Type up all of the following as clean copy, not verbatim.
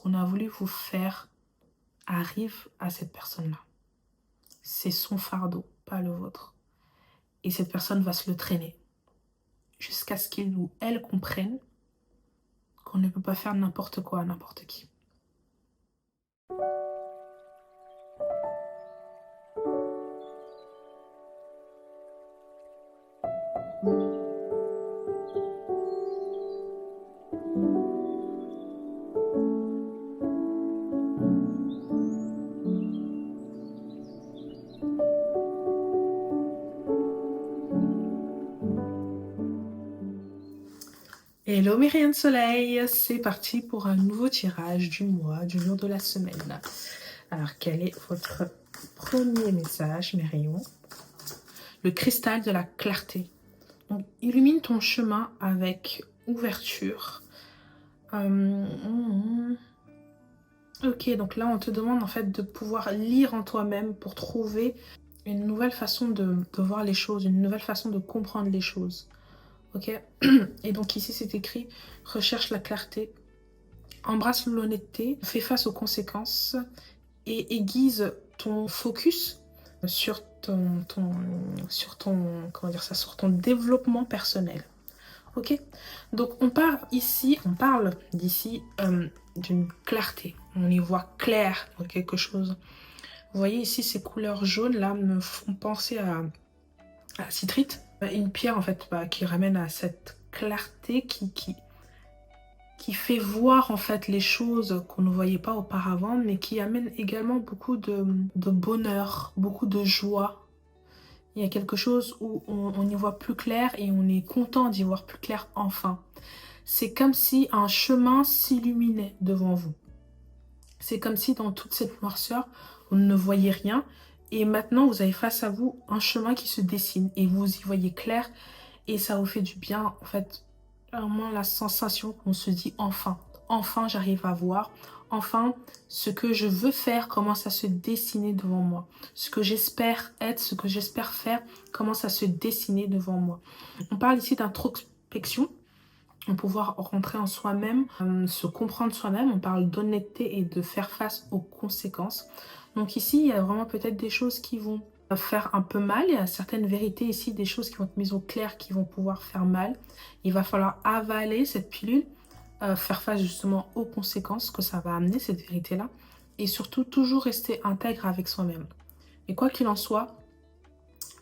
qu'on a voulu vous faire arrive à cette personne-là. C'est son fardeau, pas le vôtre. Et cette personne va se le traîner jusqu'à ce qu'il ou elle comprenne qu'on ne peut pas faire n'importe quoi à n'importe qui. Hello mes rayons de soleil, c'est parti pour un nouveau tirage du mois, du jour de la semaine. Alors quel est votre premier message mes rayons? Le cristal de la clarté. Donc illumine ton chemin avec ouverture. Ok, donc là on te demande en fait de pouvoir lire en toi-même pour trouver une nouvelle façon de voir les choses, une nouvelle façon de comprendre les choses. Ok. Et donc ici c'est écrit, recherche la clarté, embrasse l'honnêteté, fais face aux conséquences et aiguise ton focus sur sur ton développement personnel. Ok. Donc on parle d'ici d'une clarté. On y voit clair dans quelque chose. Vous voyez ici ces couleurs jaunes là me font penser à citrite. Une pierre en fait qui ramène à cette clarté qui fait voir en fait les choses qu'on ne voyait pas auparavant, mais qui amène également beaucoup de bonheur, beaucoup de joie. Il y a quelque chose où on y voit plus clair et on est content d'y voir plus clair enfin. C'est comme si un chemin s'illuminait devant vous. C'est comme si dans toute cette noirceur, vous ne voyez rien. Et maintenant, vous avez face à vous un chemin qui se dessine et vous y voyez clair et ça vous fait du bien. En fait, vraiment la sensation qu'on se dit enfin, enfin j'arrive à voir. Enfin, ce que je veux faire commence à se dessiner devant moi. Ce que j'espère être, ce que j'espère faire commence à se dessiner devant moi. On parle ici d'introspection. On pouvoir rentrer en soi-même, se comprendre soi-même. On parle d'honnêteté et de faire face aux conséquences. Donc ici, il y a vraiment peut-être des choses qui vont faire un peu mal. Il y a certaines vérités ici, des choses qui vont être mises au clair, qui vont pouvoir faire mal. Il va falloir avaler cette pilule, faire face justement aux conséquences que ça va amener, cette vérité-là. Et surtout, toujours rester intègre avec soi-même. Et quoi qu'il en soit,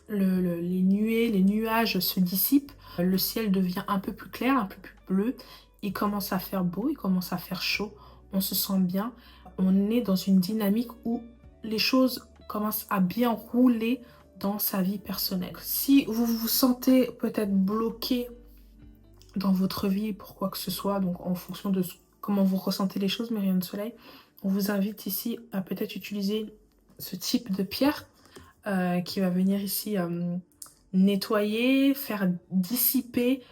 les nuages se dissipent, le ciel devient un peu plus clair, un peu plus bleu, il commence à faire beau, il commence à faire chaud, on se sent bien, on est dans une dynamique où les choses commencent à bien rouler dans sa vie personnelle. Si vous vous sentez peut-être bloqué dans votre vie pour quoi que ce soit, donc en fonction de comment vous ressentez les choses, mes rayons de soleil, on vous invite ici à peut-être utiliser ce type de pierre qui va venir ici nettoyer, faire dissiper,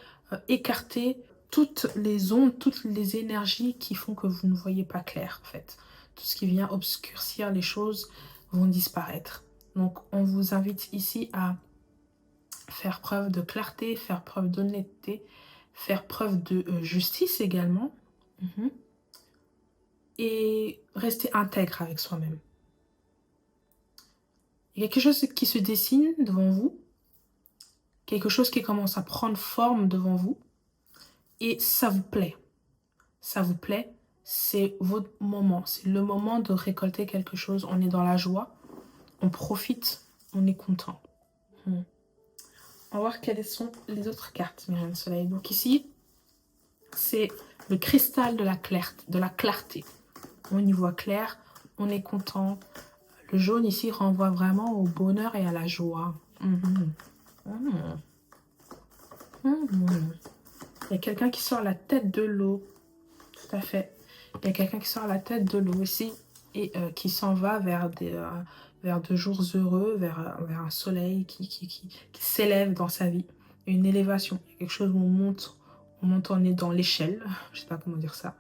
écarter toutes les ondes, toutes les énergies qui font que vous ne voyez pas clair en fait. Tout ce qui vient obscurcir les choses vont disparaître. Donc on vous invite ici à faire preuve de clarté, faire preuve d'honnêteté, faire preuve de justice également. Et rester intègre avec soi-même. Il y a quelque chose qui se dessine devant vous, quelque chose qui commence à prendre forme devant vous, et ça vous plaît. Ça vous plaît, c'est votre moment, c'est le moment de récolter quelque chose. On est dans la joie, on profite, on est content. On va voir quelles sont les autres cartes, Myriam Soleil. Donc ici, c'est le cristal de la clarté. On y voit clair, on est content. Le jaune ici renvoie vraiment au bonheur et à la joie. Il y a quelqu'un qui sort la tête de l'eau. Tout à fait. Il y a quelqu'un qui sort la tête de l'eau ici et qui s'en va vers de jours heureux, vers un soleil qui s'élève dans sa vie. Une élévation, quelque chose où on est dans l'échelle, je sais pas comment dire ça,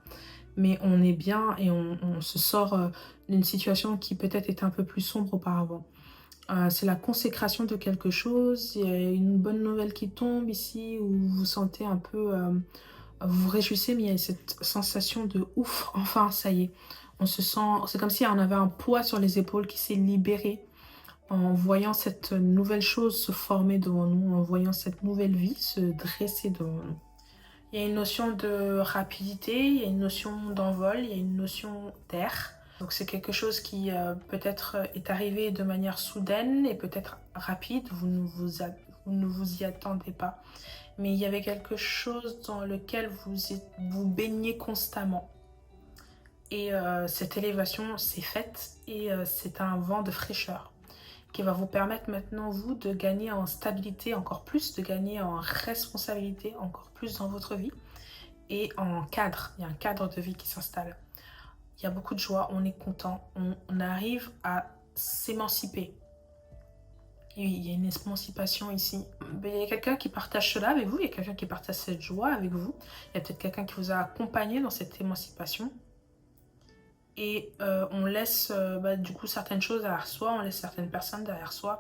mais on est bien et on se sort d'une situation qui peut-être était un peu plus sombre auparavant. C'est la consécration de quelque chose, il y a une bonne nouvelle qui tombe ici où vous vous sentez un peu Vous vous réjouissez, mais il y a cette sensation de ouf, enfin, ça y est. On se sent, c'est comme si on avait un poids sur les épaules qui s'est libéré en voyant cette nouvelle chose se former devant nous, en voyant cette nouvelle vie se dresser devant nous. Il y a une notion de rapidité, il y a une notion d'envol, il y a une notion d'air. Donc c'est quelque chose qui peut-être est arrivé de manière soudaine et peut-être rapide, vous ne vous y attendez pas. Mais il y avait quelque chose dans lequel vous baignez constamment. Et cette élévation s'est faite et c'est un vent de fraîcheur qui va vous permettre maintenant, vous, de gagner en stabilité encore plus, de gagner en responsabilité encore plus dans votre vie et en cadre. Il y a un cadre de vie qui s'installe. Il y a beaucoup de joie, on est content, on arrive à s'émanciper. Il y a une émancipation ici. Il y a quelqu'un qui partage cela avec vous, il y a quelqu'un qui partage cette joie avec vous. Il y a peut-être quelqu'un qui vous a accompagné dans cette émancipation. Et on laisse du coup certaines choses derrière soi, on laisse certaines personnes derrière soi,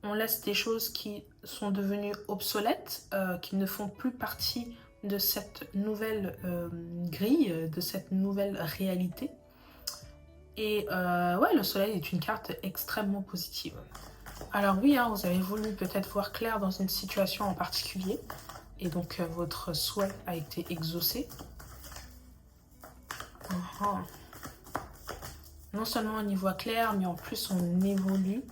on laisse des choses qui sont devenues obsolètes, qui ne font plus partie de cette nouvelle grille, de cette nouvelle réalité. Et ouais, le soleil est une carte extrêmement positive. Alors oui, hein, vous avez voulu peut-être voir clair dans une situation en particulier, et donc votre souhait a été exaucé. Non seulement on y voit clair, mais en plus on évolue.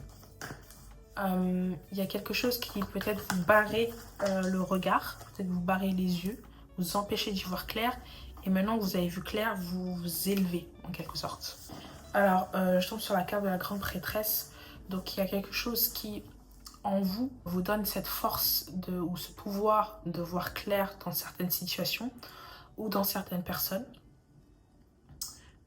Il y a quelque chose qui peut-être vous barrer le regard, peut-être vous barrer les yeux, vous empêcher d'y voir clair. Et maintenant que vous avez vu clair, vous vous élevez en quelque sorte. Alors, je tombe sur la carte de la grande prêtresse. Donc il y a quelque chose qui, en vous, vous donne cette force ou ce pouvoir de voir clair dans certaines situations ou dans certaines personnes.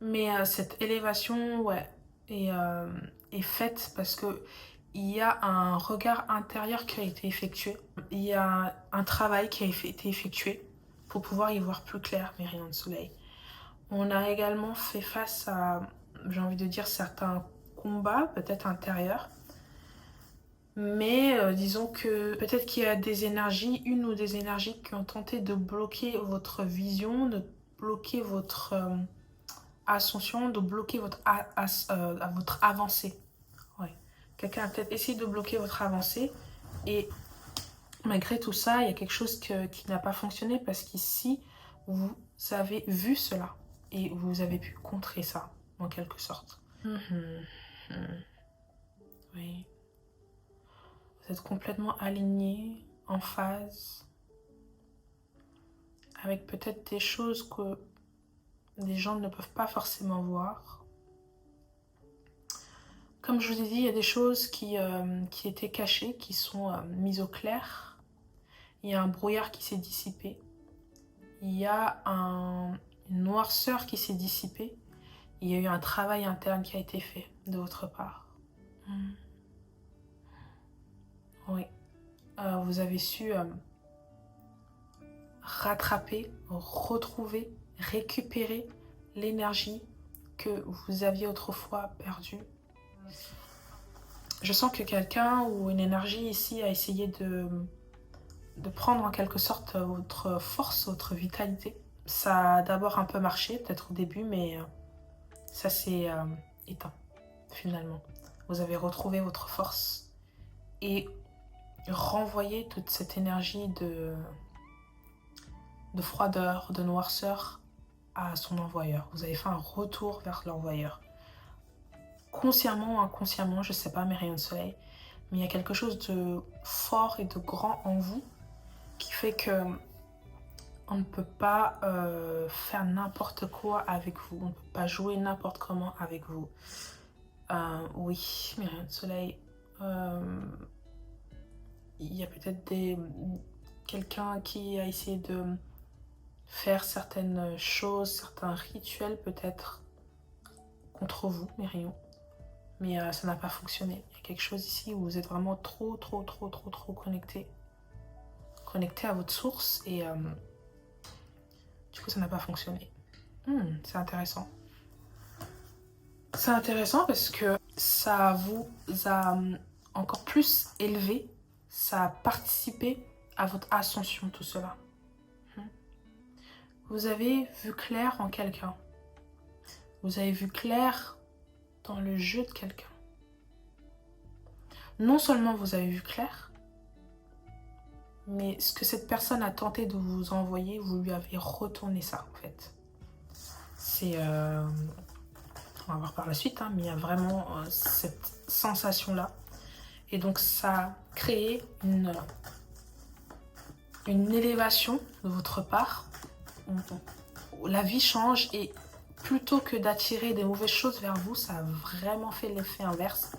Mais cette élévation, ouais, est faite parce que il y a un regard intérieur qui a été effectué. Il y a un travail qui a été effectué pour pouvoir y voir plus clair, mes rayons de soleil. On a également fait face à, j'ai envie de dire, certains combats, peut-être intérieurs. Mais disons que peut-être qu'il y a des énergies, une ou des énergies qui ont tenté de bloquer votre vision, de bloquer votre ascension, de bloquer votre avancée. Ouais. Quelqu'un a peut-être essayé de bloquer votre avancée et malgré tout ça, il y a quelque chose qui n'a pas fonctionné parce qu'ici, vous avez vu cela et vous avez pu contrer ça, en quelque sorte. Oui. Vous êtes complètement aligné, en phase, avec peut-être des choses que les gens ne peuvent pas forcément voir. Comme je vous ai dit, il y a des choses qui étaient cachées, qui sont mises au clair. Il y a un brouillard qui s'est dissipé. Il y a une noirceur qui s'est dissipée. Il y a eu un travail interne qui a été fait de votre part. Oui. Vous avez su rattraper, retrouver, récupérer l'énergie que vous aviez autrefois perdue. Je sens que quelqu'un ou une énergie ici a essayé de prendre en quelque sorte votre force, votre vitalité. Ça a d'abord un peu marché, peut-être au début, mais ça s'est éteint finalement. Vous avez retrouvé votre force et renvoyé toute cette énergie de froideur, de noirceur à son envoyeur. Vous avez fait un retour vers l'envoyeur. Consciemment ou inconsciemment, je ne sais pas, mes rayons de soleil, mais il y a quelque chose de fort et de grand en vous qui fait que on ne peut pas faire n'importe quoi avec vous. On ne peut pas jouer n'importe comment avec vous. Oui, mes rayons de soleil, il y a peut-être quelqu'un qui a essayé de faire certaines choses, certains rituels peut-être contre vous, mes rayons. Mais ça n'a pas fonctionné. Il y a quelque chose ici où vous êtes vraiment trop connecté. Connecté à votre source et du coup ça n'a pas fonctionné. C'est intéressant. C'est intéressant parce que ça vous a encore plus élevé, ça a participé à votre ascension, tout cela. Vous avez vu clair en quelqu'un. Vous avez vu clair dans le jeu de quelqu'un. Non seulement vous avez vu clair, mais ce que cette personne a tenté de vous envoyer, vous lui avez retourné ça, en fait. C'est... on va voir par la suite, hein, mais il y a vraiment cette sensation-là. Et donc, ça a créé une élévation de votre part. La vie change et plutôt que d'attirer des mauvaises choses vers vous, ça a vraiment fait l'effet inverse.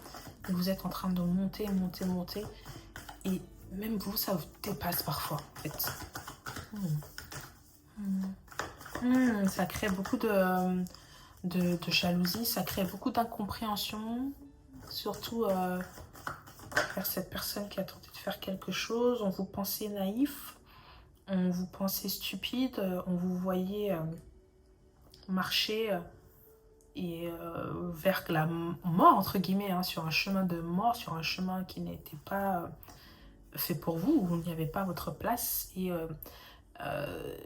Et vous êtes en train de monter, monter, monter. Et même vous, ça vous dépasse parfois, en fait. Ça crée beaucoup de jalousie, ça crée beaucoup d'incompréhension. Surtout vers cette personne qui a tenté de faire quelque chose. On vous pensait naïf, on vous pensait stupide, on vous voyait marcher vers la mort, entre guillemets, hein, sur un chemin de mort, sur un chemin qui n'était pas fait pour vous, où il n'y avait pas votre place. Et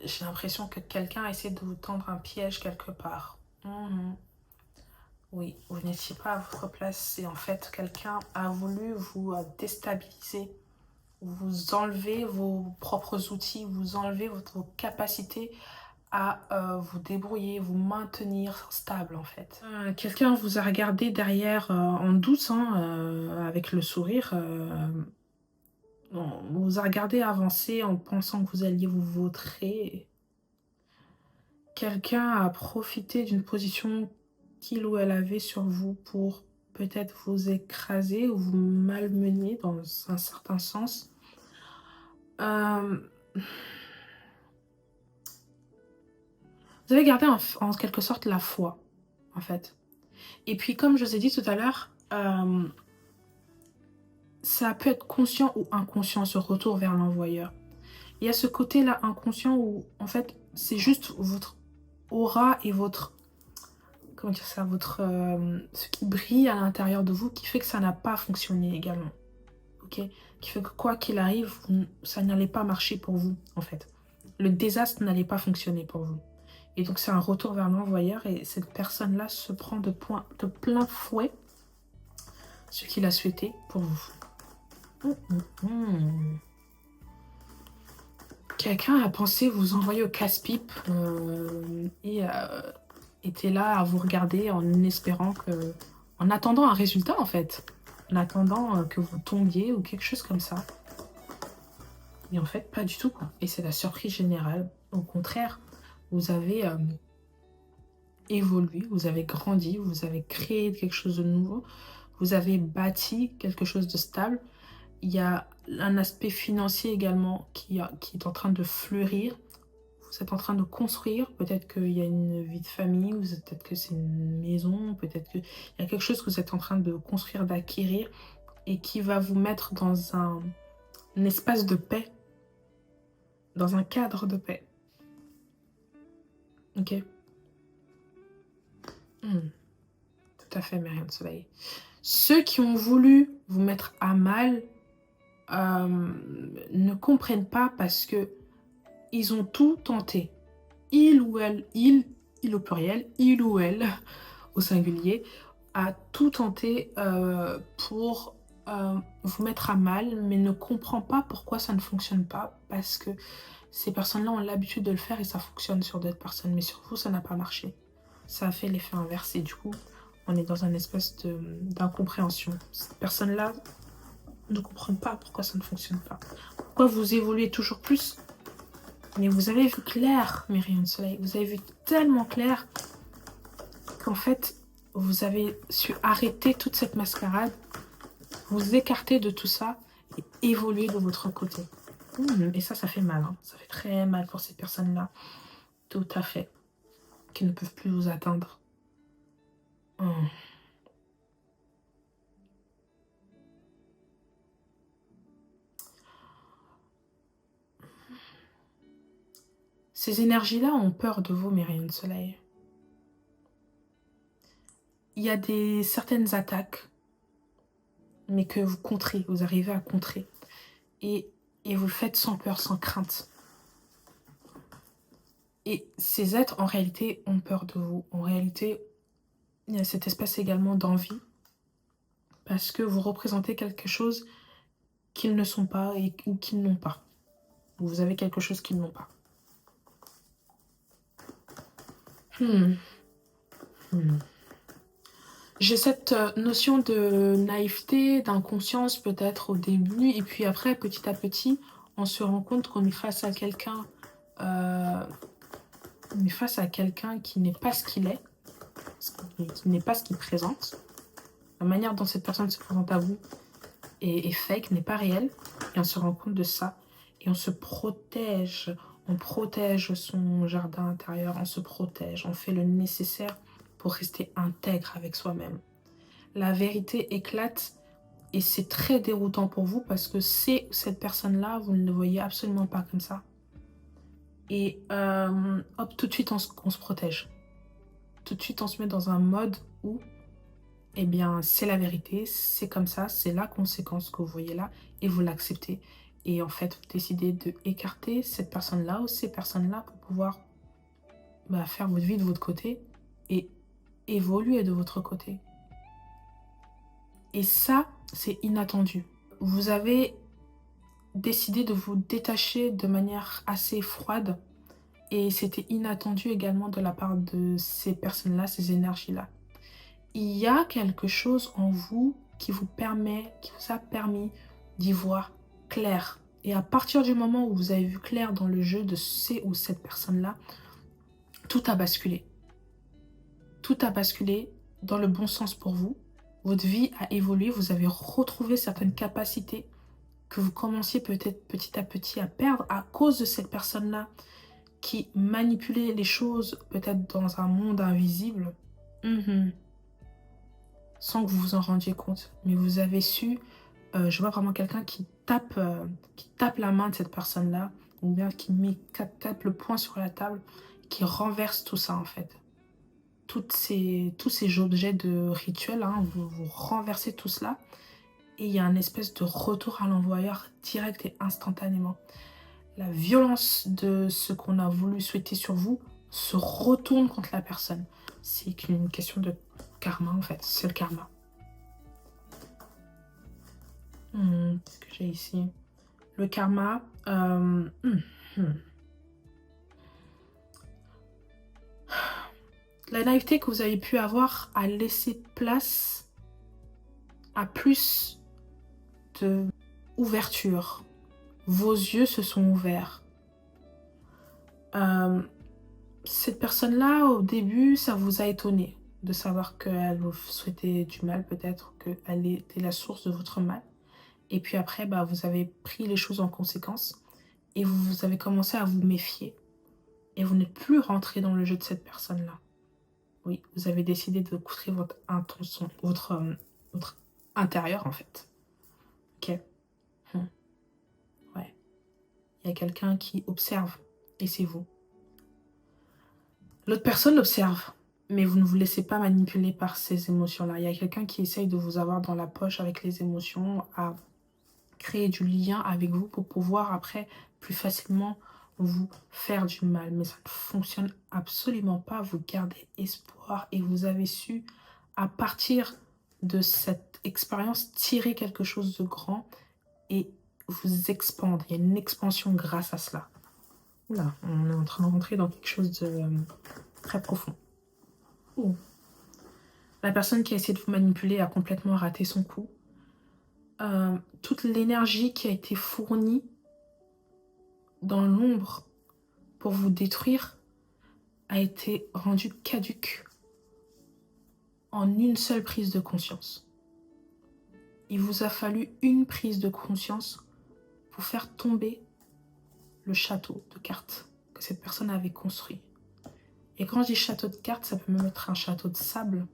j'ai l'impression que quelqu'un essaie de vous tendre un piège quelque part. Oui, vous n'étiez pas à votre place et en fait, quelqu'un a voulu vous déstabiliser, vous enlever vos propres outils, vous enlever vos capacités à vous débrouiller, vous maintenir stable en fait. Quelqu'un vous a regardé derrière en douce, hein, avec le sourire. On vous a regardé avancer en pensant que vous alliez vous vautrer. Quelqu'un a profité d'une position qu'il ou elle avait sur vous pour peut-être vous écraser ou vous malmener dans un certain sens. Vous avez gardé en quelque sorte la foi, en fait. Et puis, comme je vous ai dit tout à l'heure, ça peut être conscient ou inconscient, ce retour vers l'envoyeur. Il y a ce côté-là inconscient où, en fait, c'est juste votre aura et votre... Comment dire ça, ce qui brille à l'intérieur de vous qui fait que ça n'a pas fonctionné également. Ok, qui fait que quoi qu'il arrive, ça n'allait pas marcher pour vous, en fait. Le désastre n'allait pas fonctionner pour vous. Et donc, c'est un retour vers l'envoyeur et cette personne-là se prend de plein fouet ce qu'il a souhaité pour vous. Quelqu'un a pensé vous envoyer au casse-pipe et était là à vous regarder en espérant que... En attendant un résultat, en fait. En attendant que vous tombiez ou quelque chose comme ça. Et en fait, pas du tout, quoi. Et c'est la surprise générale. Au contraire, vous avez évolué, vous avez grandi, vous avez créé quelque chose de nouveau, vous avez bâti quelque chose de stable. Il y a un aspect financier également qui est en train de fleurir. Vous êtes en train de construire. Peut-être qu'il y a une vie de famille, peut-être que c'est une maison, peut-être qu'il y a quelque chose que vous êtes en train de construire, d'acquérir et qui va vous mettre dans un espace de paix, dans un cadre de paix. Ok. Tout à fait, Myriam Soleil. Ceux qui ont voulu vous mettre à mal ne comprennent pas parce que ils ont tout tenté. Il ou elle, il au pluriel, il ou elle au singulier, a tout tenté pour vous mettre à mal, mais ne comprend pas pourquoi ça ne fonctionne pas, parce que ces personnes-là ont l'habitude de le faire et ça fonctionne sur d'autres personnes, mais sur vous, ça n'a pas marché. Ça a fait l'effet inverse et du coup, on est dans un espèce d'incompréhension. Cette personne-là ne comprend pas pourquoi ça ne fonctionne pas. Pourquoi vous évoluez toujours plus? Mais vous avez vu clair, mes rayons de soleil. Vous avez vu tellement clair qu'en fait, vous avez su arrêter toute cette mascarade, vous écarter de tout ça et évoluer de votre côté. Et ça fait mal. Hein. Ça fait très mal pour ces personnes-là. Tout à fait. Qui ne peuvent plus vous atteindre. Ces énergies-là ont peur de vous, mes rayons de soleil. Il y a certaines attaques, mais que vous contrez, vous arrivez à contrer. Et vous le faites sans peur, sans crainte. Et ces êtres, en réalité, ont peur de vous. En réalité, il y a cette espèce également d'envie, parce que vous représentez quelque chose qu'ils ne sont pas ou qu'ils n'ont pas. Vous avez quelque chose qu'ils n'ont pas. Hmm. Hmm. J'ai cette notion de naïveté, d'inconscience peut-être au début, et puis après, petit à petit, on se rend compte qu'on est face à quelqu'un qui n'est pas ce qu'il est, qui n'est pas ce qu'il présente. La manière dont cette personne se présente à vous est fake, n'est pas réelle, et on se rend compte de ça, et on se protège. On protège son jardin intérieur, on se protège, on fait le nécessaire pour rester intègre avec soi-même. La vérité éclate et c'est très déroutant pour vous parce que cette personne-là, vous ne le voyez absolument pas comme ça. Et hop, tout de suite, on se protège. Tout de suite, on se met dans un mode où, eh bien, c'est la vérité, c'est comme ça, c'est la conséquence que vous voyez là et vous l'acceptez. Et en fait, vous décidez d'écarter cette personne-là ou ces personnes-là pour pouvoir faire votre vie de votre côté et évoluer de votre côté. Et ça, c'est inattendu. Vous avez décidé de vous détacher de manière assez froide et c'était inattendu également de la part de ces personnes-là, ces énergies-là. Il y a quelque chose en vous qui vous a permis d'y voir clair. Et à partir du moment où vous avez vu clair dans le jeu de ces ou cette personne-là, tout a basculé. Tout a basculé dans le bon sens pour vous. Votre vie a évolué, vous avez retrouvé certaines capacités que vous commenciez peut-être petit à petit à perdre à cause de cette personne-là qui manipulait les choses peut-être dans un monde invisible. Sans que vous vous en rendiez compte. Mais vous avez su, je vois vraiment quelqu'un qui tape la main de cette personne-là, ou bien qui tape le poing sur la table, qui renverse tout ça en fait. Tous ces objets de rituel, hein, vous renversez tout cela, et il y a une espèce de retour à l'envoyeur direct et instantanément. La violence de ce qu'on a voulu souhaiter sur vous se retourne contre la personne. C'est une question de karma en fait, c'est le karma. Qu'est-ce que j'ai ici? Le karma. La naïveté que vous avez pu avoir a laissé place à plus de ouverture. Vos yeux se sont ouverts. Cette personne-là, au début, ça vous a étonné de savoir qu'elle vous souhaitait du mal, peut-être qu'elle était la source de votre mal. Et puis après, vous avez pris les choses en conséquence et vous avez commencé à vous méfier. Et vous n'êtes plus rentré dans le jeu de cette personne-là. Oui, vous avez décidé de coutrer votre intention, votre intérieur en fait. Ok. Ouais. Il y a quelqu'un qui observe et c'est vous. L'autre personne observe, mais vous ne vous laissez pas manipuler par ces émotions-là. Il y a quelqu'un qui essaye de vous avoir dans la poche avec les émotions, à créer du lien avec vous pour pouvoir après plus facilement vous faire du mal. Mais ça ne fonctionne absolument pas. Vous gardez espoir et vous avez su, à partir de cette expérience, tirer quelque chose de grand et vous expandre. Il y a une expansion grâce à cela. Oula, on est en train de rentrer dans quelque chose de très profond. Ouh. La personne qui a essayé de vous manipuler a complètement raté son coup. Toute l'énergie qui a été fournie dans l'ombre pour vous détruire a été rendue caduque en une seule prise de conscience. Il vous a fallu une prise de conscience pour faire tomber le château de cartes que cette personne avait construit. Et quand je dis château de cartes, ça peut même être un château de sable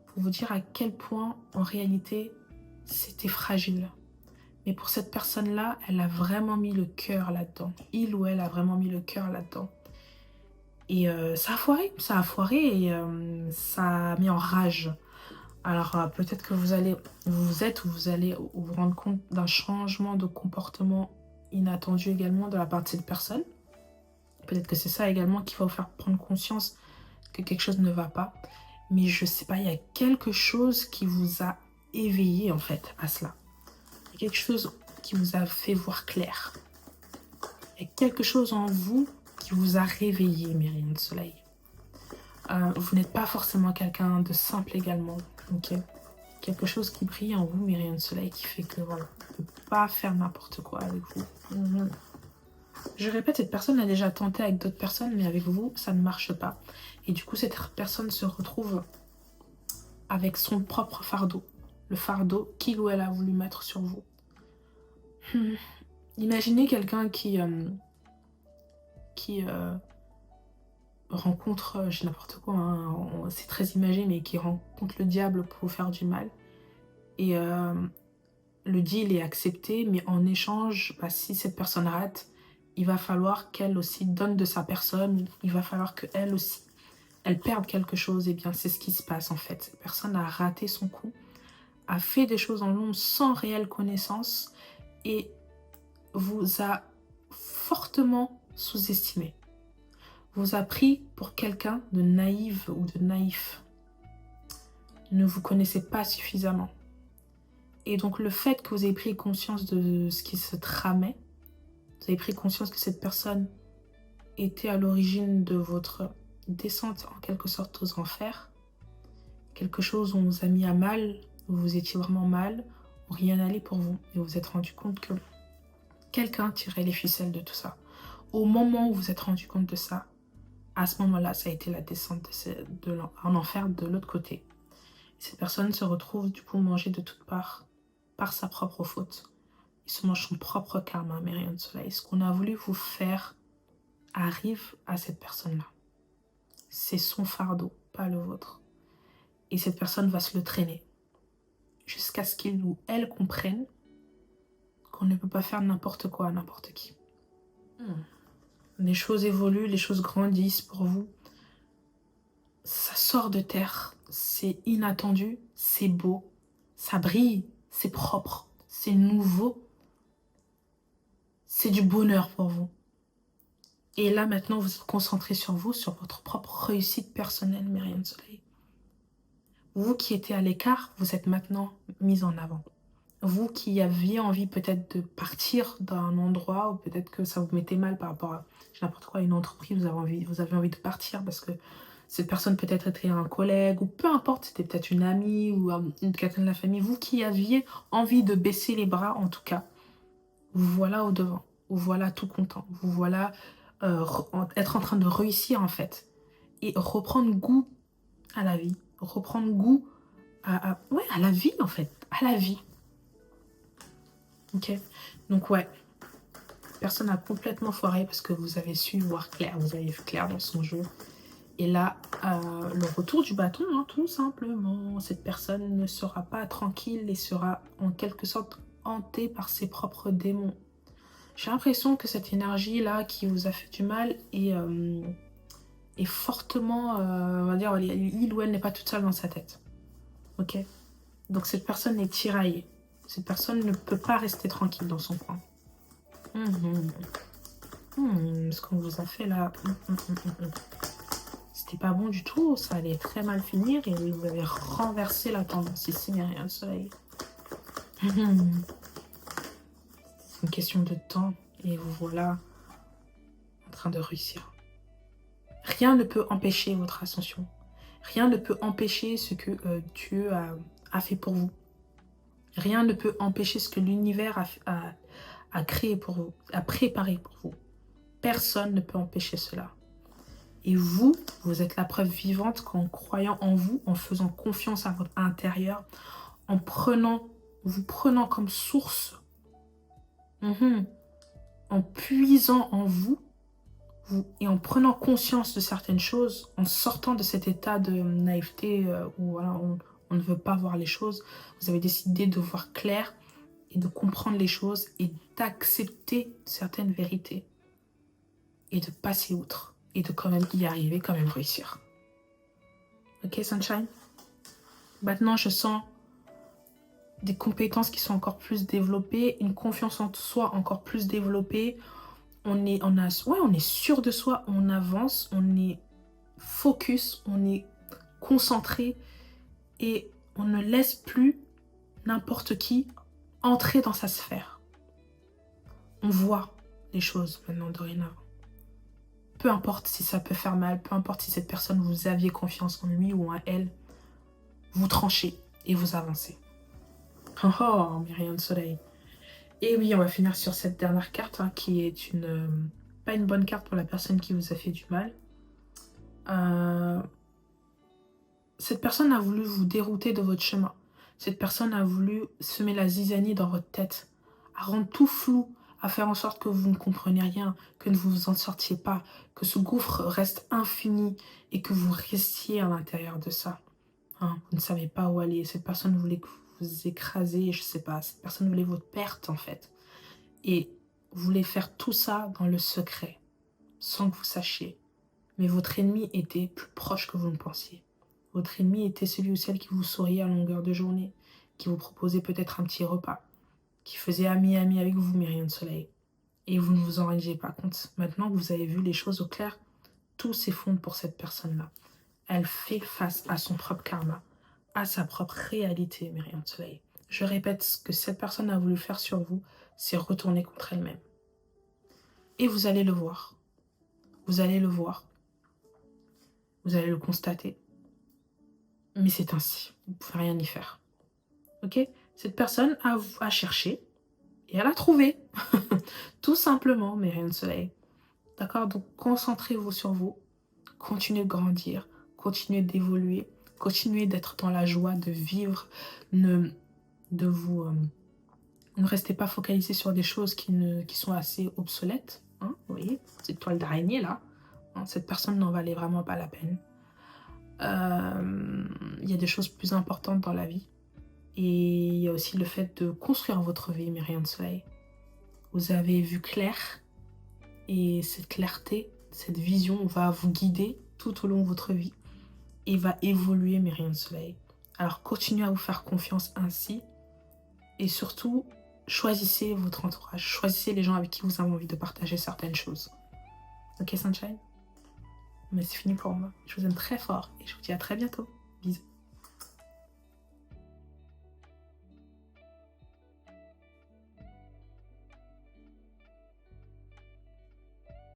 pour vous dire à quel point, en réalité, c'était fragile. Mais pour cette personne-là, elle a vraiment mis le cœur là-dedans. Il ou elle a vraiment mis le cœur là-dedans. Et ça a foiré et ça a mis en rage. Alors peut-être que vous allez vous rendre compte d'un changement de comportement inattendu également de la part de cette personne. Peut-être que c'est ça également qui va vous faire prendre conscience que quelque chose ne va pas. Mais je sais pas, il y a quelque chose qui vous a éveillé en fait à cela. Il y a quelque chose qui vous a fait voir clair. Il y a quelque chose en vous qui vous a réveillé, mes rayons de soleil. Vous n'êtes pas forcément quelqu'un de simple également, ok? Quelque chose qui brille en vous, mes rayons de soleil, qui fait que voilà, on ne peut pas faire n'importe quoi avec vous. Je répète, cette personne a déjà tenté avec d'autres personnes, mais avec vous, ça ne marche pas. Et du coup, cette personne se retrouve avec son propre fardeau. Le fardeau qu'il ou elle a voulu mettre sur vous. Imaginez quelqu'un qui rencontre, j'ai n'importe quoi, hein, c'est très imagé, mais qui rencontre le diable pour vous faire du mal. Et le deal est accepté, mais en échange, bah, si cette personne rate, il va falloir qu'elle aussi donne de sa personne, il va falloir qu'elle aussi, elle perde quelque chose. Et bien c'est ce qui se passe en fait. Cette personne a raté son coup, a fait des choses en l'ombre sans réelle connaissance et vous a fortement sous-estimé. Vous a pris pour quelqu'un de naïve ou de naïf. Ne vous connaissez pas suffisamment. Et donc le fait que vous ayez pris conscience de ce qui se tramait, vous avez pris conscience que cette personne était à l'origine de votre descente en quelque sorte aux enfers, quelque chose où on vous a mis à mal, où vous étiez vraiment mal, où rien n'allait pour vous. Et vous vous êtes rendu compte que quelqu'un tirait les ficelles de tout ça. Au moment où vous vous êtes rendu compte de ça, à ce moment-là, ça a été la descente en enfer de l'autre côté. Cette personne se retrouve du coup mangée de toutes parts par sa propre faute. Il se mange son propre karma, mes rayons de soleil. Ce qu'on a voulu vous faire arrive à cette personne-là. C'est son fardeau, pas le vôtre. Et cette personne va se le traîner jusqu'à ce qu'il ou elle comprenne qu'on ne peut pas faire n'importe quoi à n'importe qui. Les choses évoluent, les choses grandissent pour vous. Ça sort de terre, c'est inattendu, c'est beau, ça brille, c'est propre, c'est nouveau. C'est du bonheur pour vous. Et là, maintenant, vous êtes concentré sur vous, sur votre propre réussite personnelle, mes rayons de soleil. Vous qui étiez à l'écart, vous êtes maintenant mis en avant. Vous qui aviez envie peut-être de partir d'un endroit, ou peut-être que ça vous mettait mal par rapport à n'importe quoi, une entreprise, vous avez envie de partir parce que cette personne peut-être était un collègue, ou peu importe, c'était peut-être une amie ou quelqu'un de la famille. Vous qui aviez envie de baisser les bras, en tout cas, vous voilà au devant, vous voilà tout content, vous voilà être en train de réussir en fait. Et reprendre goût à la vie, reprendre goût ouais, à la vie en fait, à la vie. Ok, donc ouais, personne n'a complètement foiré parce que vous avez su voir clair, vous avez vu clair dans son jeu. Et là, le retour du bâton, hein, tout simplement, cette personne ne sera pas tranquille et sera en quelque sorte hantée par ses propres démons. J'ai l'impression que cette énergie-là qui vous a fait du mal est fortement, on va dire, il ou elle n'est pas toute seule dans sa tête. Ok? Donc cette personne est tiraillée. Cette personne ne peut pas rester tranquille dans son coin. Ce qu'on vous a fait là, c'était pas bon du tout. Ça allait très mal finir et vous avez renversé la tendance ici, mais rien de soleil. C'est une question de temps et vous voilà en train de réussir. Rien ne peut empêcher votre ascension. Rien ne peut empêcher ce que Dieu a fait pour vous. Rien ne peut empêcher ce que l'univers a créé pour vous, a préparé pour vous. Personne ne peut empêcher cela. Et vous êtes la preuve vivante qu'en croyant en vous, en faisant confiance à votre intérieur, en vous prenant comme source, en puisant en vous, et en prenant conscience de certaines choses, en sortant de cet état de naïveté où voilà, on ne veut pas voir les choses, vous avez décidé de voir clair et de comprendre les choses et d'accepter certaines vérités et de passer outre et de quand même y arriver, quand même réussir. Ok, Sunshine? Maintenant, je sens des compétences qui sont encore plus développées, une confiance en soi encore plus développée. on est sûr de soi, on avance, on est focus, on est concentré et on ne laisse plus n'importe qui entrer dans sa sphère. On voit les choses maintenant dorénavant. Peu importe si ça peut faire mal, peu importe si cette personne, vous aviez confiance en lui ou en elle, vous tranchez et vous avancez. Oh, oh, mais rien de soleil. Et oui, on va finir sur cette dernière carte, hein, qui est pas une bonne carte pour la personne qui vous a fait du mal. Cette personne a voulu vous dérouter de votre chemin. Cette personne a voulu semer la zizanie dans votre tête, à rendre tout flou, à faire en sorte que vous ne compreniez rien, que vous ne vous en sortiez pas, que ce gouffre reste infini et que vous restiez à l'intérieur de ça. Hein, vous ne savez pas où aller. Cette personne voulait que vous écrasiez, je ne sais pas. Cette personne voulait votre perte, en fait. Et voulait faire tout ça dans le secret, sans que vous sachiez. Mais votre ennemi était plus proche que vous ne pensiez. Votre ennemi était celui ou celle qui vous souriait à longueur de journée, qui vous proposait peut-être un petit repas, qui faisait ami-ami avec vous, mais rien de soleil. Et vous ne vous en rendiez pas compte. Maintenant que vous avez vu les choses au clair, tout s'effondre pour cette personne-là. Elle fait face à son propre karma, à sa propre réalité, mais rien de soleil. Je répète, ce que cette personne a voulu faire sur vous, c'est retourner contre elle-même. Et vous allez le voir. Vous allez le voir. Vous allez le constater. Mais c'est ainsi. Vous ne pouvez rien y faire. Ok? Cette personne a cherché et elle a trouvé. Tout simplement, mais rien de soleil. D'accord? Donc, concentrez-vous sur vous. Continuez de grandir. Continuez d'évoluer. Continuez d'être dans la joie, de vivre. Ne restez pas focalisé sur des choses qui sont assez obsolètes. Hein? Vous voyez? Cette toile d'araignée là. Hein? Cette personne n'en valait vraiment pas la peine. Il y a des choses plus importantes dans la vie. Et il y a aussi le fait de construire votre vie, mais rien de soleil. Vous avez vu clair. Et cette clarté, cette vision va vous guider tout au long de votre vie. Et va évoluer, mais rien de soleil. Alors continuez à vous faire confiance ainsi. Et surtout, choisissez votre entourage. Choisissez les gens avec qui vous avez envie de partager certaines choses. Ok, Sunshine? Mais c'est fini pour moi. Je vous aime très fort et je vous dis à très bientôt. Bisous.